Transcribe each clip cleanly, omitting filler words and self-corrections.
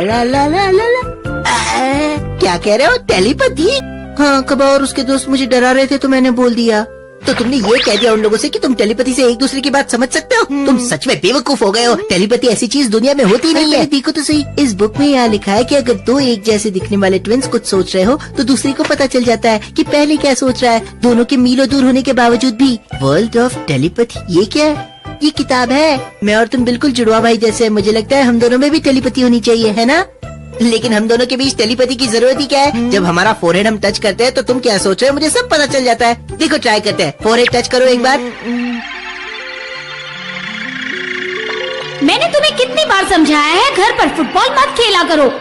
ला ला ला ला ला। क्या कह रहे हो? टेलीपैथी? हाँ, कबा और उसके दोस्त मुझे डरा रहे थे तो मैंने बोल दिया। तो तुमने ये कह दिया उन लोगों से कि तुम टेलीपैथी से एक दूसरे की बात समझ सकते हो? तुम सच में बेवकूफ हो गए हो। टेलीपैथी ऐसी चीज दुनिया में होती नहीं है। देखो तो सही, इस बुक में यहाँ लिखा है कि अगर दो एक जैसे दिखने वाले ट्विंस कुछ सोच रहे हो तो दूसरे को पता चल जाता है कि पहले क्या सोच रहा है, दोनों के मीलों दूर होने के बावजूद भी। वर्ल्ड ऑफ टेलीपैथी, ये क्या है? ये किताब है। मैं और तुम बिल्कुल जुड़वा भाई जैसे। मुझे लगता है हम दोनों में भी टेलीपैथी होनी चाहिए, है ना? लेकिन हम दोनों के बीच टेलीपैथी की जरूरत ही क्या है? जब हमारा फोरहेड हम टच करते हैं तो तुम क्या सोच रहे हो मुझे सब पता चल जाता है। देखो, ट्राई करते हैं। फोरहेड टच करो एक बार। मैंने तुम्हें कितनी बार समझाया है घर पर फुटबॉल मत खेला करो।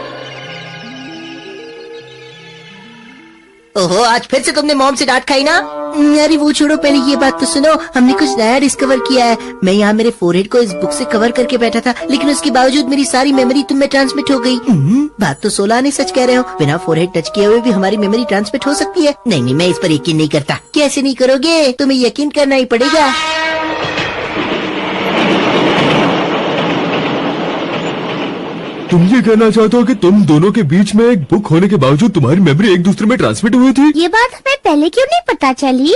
ओहो, आज फिर से तुमने मॉम से डांट खाई ना? अरे वो छोड़ो, पहले ये बात तो सुनो। हमने कुछ नया डिस्कवर किया है। मैं यहाँ मेरे फोरहेड को इस बुक से कवर करके बैठा था, लेकिन उसके बावजूद मेरी सारी मेमोरी तुम में ट्रांसमिट हो गई। बात तो 16 ने सच कह रहे हो। बिना फोरहेड टच किए हुए भी हमारी मेमोरी ट्रांसमिट हो सकती है। नहीं, मैं इस पर यकीन नहीं करता। कैसे नहीं करोगे? तुम्हें यकीन करना ही पड़ेगा। तुम ये कहना चाहते हो कि तुम दोनों के बीच में एक बुक होने के बावजूद तुम्हारी मेमोरी एक दूसरे में ट्रांसमिट हुई थी? ये बात हमें पहले क्यों नहीं पता चली?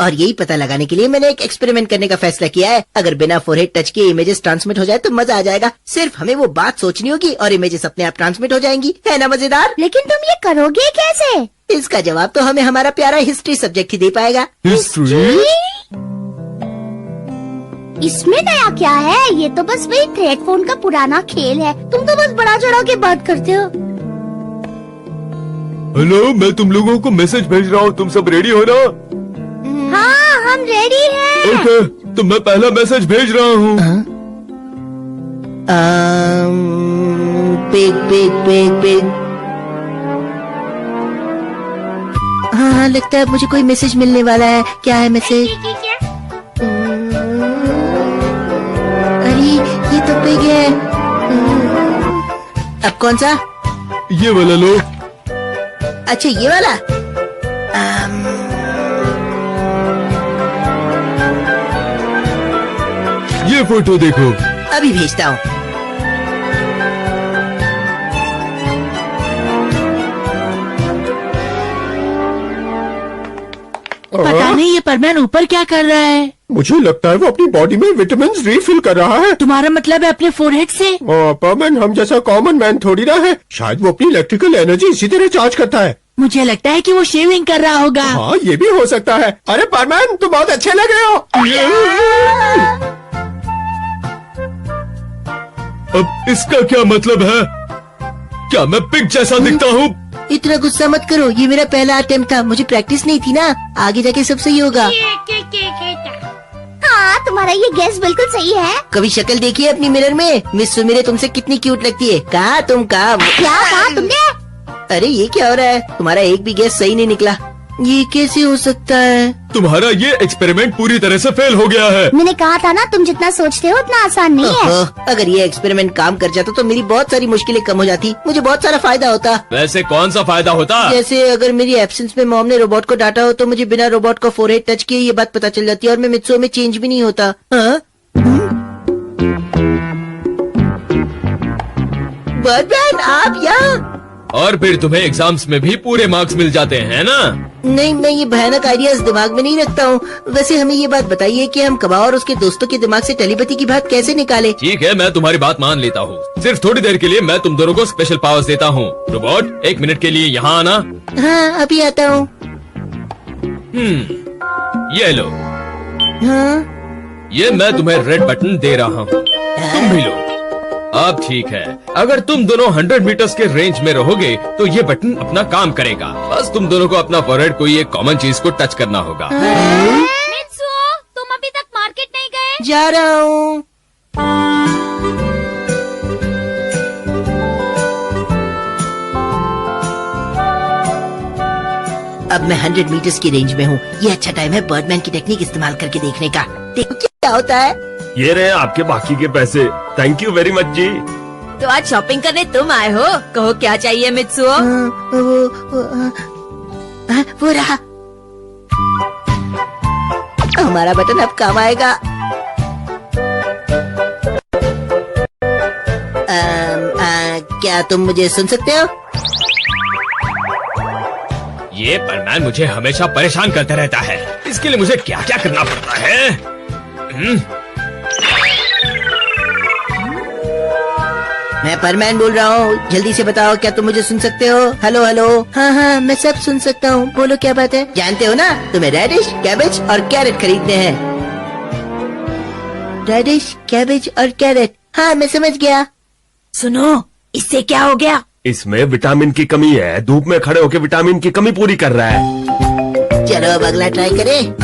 और यही पता लगाने के लिए मैंने एक एक्सपेरिमेंट करने का फैसला किया है। अगर बिना फोरहेड टच के इमेजेस ट्रांसमिट हो जाए तो मजा आ जाएगा। सिर्फ हमें वो बात सोचनी होगी और इमेजेस अपने आप ट्रांसमिट हो जाएंगी। है ना मजेदार? लेकिन तुम ये करोगे कैसे? इसका जवाब तो हमें हमारा प्यारा हिस्ट्री सब्जेक्ट ही दे पाएगा। हिस्ट्री? इसमें नया क्या है? ये तो बस वही थ्रेड फोन का पुराना खेल है। तुम तो बस बड़ा चढ़ा के बात करते हो। हेलो, मैं तुम लोगों को मैसेज भेज रहा हूँ। तुम सब रेडी हो ना? हाँ, हम रेडी हैं। ओके, तो मैं पहला मैसेज भेज रहा हूँ। Big big big big. हाँ, लगता है मुझे कोई मैसेज मिलने वाला है। क्या है मैसेज? अरे ये तो बिग है। अब कौन सा? ये वाला लो। अच्छा, ये वाला। ये फोटो देखो। अभी भेजता हूँ। पता नहीं ये परमैन ऊपर क्या कर रहा है। मुझे लगता है वो अपनी बॉडी में विटामिन रिफिल कर रहा है। तुम्हारा मतलब है अपने फोरहेड से? परमैन हम जैसा कॉमन मैन थोड़ी ना है। शायद वो अपनी इलेक्ट्रिकल एनर्जी इसी तरह चार्ज करता है। मुझे लगता है कि वो शेविंग कर रहा होगा। हाँ, ये भी हो सकता है। अरे परमैन, तुम बहुत अच्छे लग रहे हो। अब इसका क्या मतलब है? क्या मैं पिग जैसा दिखता हूँ? इतना गुस्सा मत करो, ये मेरा पहला अटेम्प्ट था। मुझे प्रैक्टिस नहीं थी ना। आगे जाके सब सही होगा। हाँ, तुम्हारा ये गेस बिल्कुल सही है। कभी शक्ल देखी है अपनी मिरर में? मिस सुमिरे तुमसे कितनी क्यूट लगती है। कहा तुम कहा? क्या कहा तुमने? अरे ये क्या हो रहा है? तुम्हारा एक भी गेस सही नहीं निकला। ये कैसे हो सकता है? तुम्हारा ये एक्सपेरिमेंट पूरी तरह से फेल हो गया है। मैंने कहा था ना, तुम जितना सोचते हो उतना आसान नहीं है। ओहो, अगर ये एक्सपेरिमेंट काम कर जाता तो मेरी बहुत सारी मुश्किलें कम हो जाती। मुझे बहुत सारा फायदा होता। वैसे कौन सा फायदा होता? जैसे अगर मेरी एब्सेंस में मॉम ने रोबोट को डांटा हो तो मुझे बिना रोबोट को फोरहेड टच किए ये बात पता चल जाती है और मैं मित्सो में चेंज भी नहीं होता। हाँ? बर्डमैन, आप यहाँ? और फिर तुम्हें एग्जाम्स में भी पूरे मार्क्स मिल जाते हैं ना? नहीं, मैं ये भयानक आइडियाज दिमाग में नहीं रखता हूँ। वैसे हमें ये बात बताइए कि हम कबा और उसके दोस्तों के दिमाग से टेलीपैथी की बात कैसे निकाले? ठीक है, मैं तुम्हारी बात मान लेता हूँ। सिर्फ थोड़ी देर के लिए मैं तुम दोनों को स्पेशल पावर्स देता हूँ। रोबोट, 1 मिनट के लिए यहाँ आना। हाँ, अभी आता हूँ। ये लो। हाँ? ये मैं तुम्हें रेड बटन दे रहा हूँ। तुम भी लो। अब ठीक है, अगर तुम दोनों 100 मीटर्स के रेंज में रहोगे तो ये बटन अपना काम करेगा। बस तुम दोनों को अपना फोरहेड कोई एक कॉमन चीज को टच करना होगा। मित्सुओ, तुम अभी तक मार्केट नहीं गए? जा रहा हूँ। अब मैं 100 मीटर्स की रेंज में हूँ। ये अच्छा टाइम है बर्डमैन की टेक्निक इस्तेमाल करके देखने का। देखो क्या होता है। ये रहे आपके बाकी के पैसे। थैंक यू वेरी मच जी। तो आज शॉपिंग करने तुम आए हो? कहो क्या चाहिए मित्सुओ? वो रहा। हमारा बटन अब काम आएगा। क्या तुम मुझे सुन सकते हो? ये परमैन मुझे हमेशा परेशान करता रहता है। इसके लिए मुझे क्या क्या करना पड़ता है? मैं परमैन बोल रहा हूँ, जल्दी से बताओ क्या तुम मुझे सुन सकते हो? Hello hello. हाँ, मैं सब सुन सकता हूँ, बोलो क्या बात है? जानते हो ना, तुम्हें रेडिश, कैबेज और कैरेट खरीदने हैं। रेडिश, कैबेज और कैरेट, हाँ मैं समझ गया। सुनो, इससे क्या हो गया? इसमें विटामिन की कमी है। धूप में खड़े होकर विटामिन की कमी पूरी कर रहा है। चलो अब अगला ट्राई करें।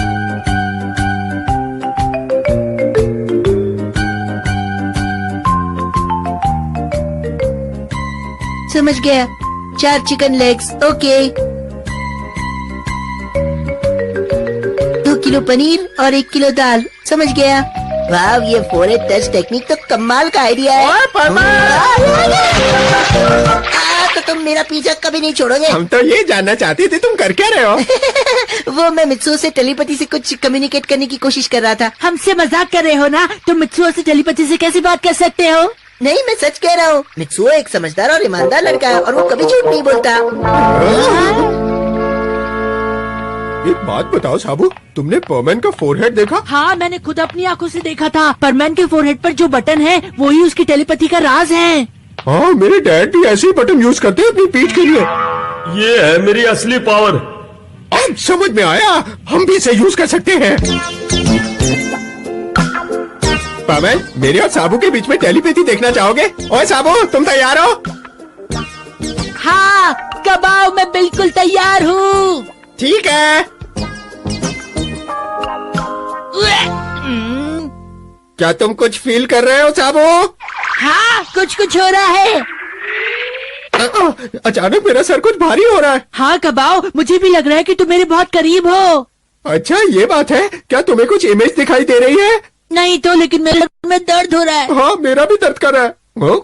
समझ गया, 4 chicken legs, okay. 2 kilo paneer और 1 किलो दाल, समझ गया। वाह, ये फोरहेड टच टेक्निक तो कमाल का आइडिया है। तो तुम मेरा पीछा कभी नहीं छोड़ोगे। हम तो ये जानना चाहते थे तुम कर क्या रहे हो। वो मैं मित्सुओ से टेलीपैथी से कुछ कम्युनिकेट करने की कोशिश कर रहा था। हमसे मजाक कर रहे हो ना? तुम मित्सुओ से टेलीपैथी से कैसे बात कर सकते हो? नहीं, मैं सच कह रहा हूँ। मित्सुओ एक समझदार और ईमानदार लड़का है और वो कभी झूठ नहीं बोलता। एक बात बताओ साबू, तुमने परमैन का फोरहेड देखा? हाँ, मैंने खुद अपनी आंखों से देखा था। परमैन के फोरहेड पर जो बटन है वो ही उसकी टेलीपैथी का राज है। हाँ, मेरे डैड भी ऐसे ही बटन यूज करते हैं अपनी पीठ के लिए। ये है मेरी असली पावर। अब समझ में आया, हम भी इसे यूज कर सकते हैं। परमैन, मेरे और साबू के बीच में टेलीपैथी देखना चाहोगे? ओए साबू, तुम तैयार हो? हाँ, कब आओ, मैं बिल्कुल तैयार हूँ। ठीक है। क्या तुम कुछ फील कर रहे हो साबू? हाँ, कुछ हो रहा है। अचानक मेरा सर कुछ भारी हो रहा है। हाँ कबाओ, मुझे भी लग रहा है कि तुम मेरे बहुत करीब हो। अच्छा, ये बात है क्या? तुम्हें कुछ इमेज दिखाई दे रही है? नहीं तो, लेकिन मेरे सर में दर्द हो रहा है। हाँ, मेरा भी दर्द कर रहा है। हाँ?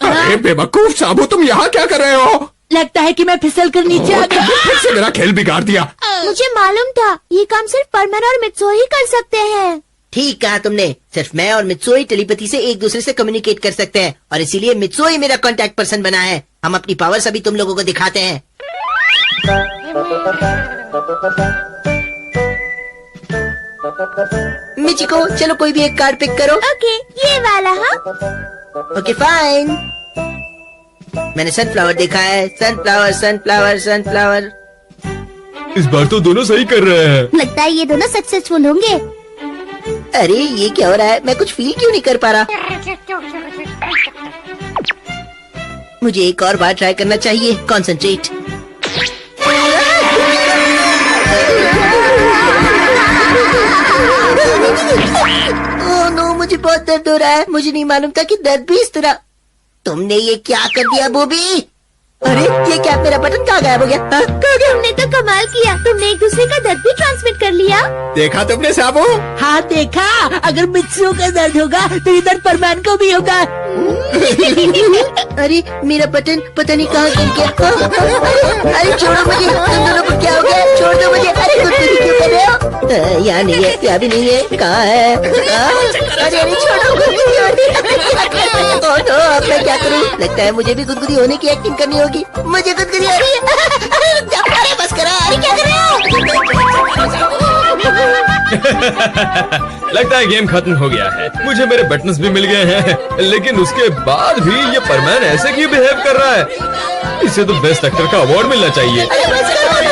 अरे बेवकूफ साबू, तुम यहाँ क्या कर रहे हो? लगता है कि मैं फिसल कर नीचे आ गया। फिर से मेरा खेल बिगाड़ दिया। मुझे मालूम था, ये काम सिर्फ परमैन और मित्सुओ ही कर सकते हैं। ठीक कहा तुमने, सिर्फ मैं और मित्सुओ ही टेलीपैथी से एक दूसरे से कम्युनिकेट कर सकते हैं और इसीलिए मित्सुओ ही मेरा कांटेक्ट पर्सन बना है। हम अपनी पावर्स अभी तुम लोगों को दिखाते हैं। मिचिको, चलो कोई भी एक कार्ड पिक करो। ओके, ये वाला। हाँ, ओके फाइन। मैंने सनफ्लावर देखा है। Sunflower sunflower sunflower. इस बार तो दोनों सही कर रहे हैं। लगता है ये दोनों सक्सेसफुल होंगे। अरे ये क्या हो रहा है? मैं कुछ फील क्यों नहीं कर पा रहा? मुझे एक और बार ट्राई करना चाहिए। कॉन्सेंट्रेट। ओह नो, मुझे बहुत दर्द हो रहा है। मुझे नहीं मालूम था कि दर्द भी इस तरह। तुमने ये क्या कर दिया बूबी? अरे ये क्या, मेरा बटन कहाँ गायब हो गया? हाँ, कहाँ गया? तुमने तो कमाल किया, तुमने एक दूसरे का दर्द भी ट्रांसमिट कर लिया। देखा तुमने साबू? हाँ देखा, अगर मित्सुओ का दर्द होगा तो इधर परमैन को भी होगा। अरे मेरा बटन पता नहीं कहाँ गिर गया। अरे छोड़ो मुझे, तुम दोनों को क्या हो गया? छोड़ दो मुझे। अरे गुदगुदी क्यों कर रहे हो? यहाँ नहीं है, यहाँ भी नहीं है, कहाँ है? अरे छोड़ो, गुदगुदी हो रही है। ओह नो, अब मैं क्या करूँ? लगता है मुझे भी गुदगुदी होने की एक्टिंग करनी होगी। मुझे गुदगुदी हो रही है। अरे बस करा, अरे क्या कर रहे हो? लगता है गेम खत्म हो गया है। मुझे मेरे बटन्स भी मिल गए हैं, लेकिन उसके बाद भी ये परमैन ऐसे क्यों बिहेव कर रहा है? इसे तो बेस्ट एक्टर का अवार्ड मिलना चाहिए। अरे बस करो।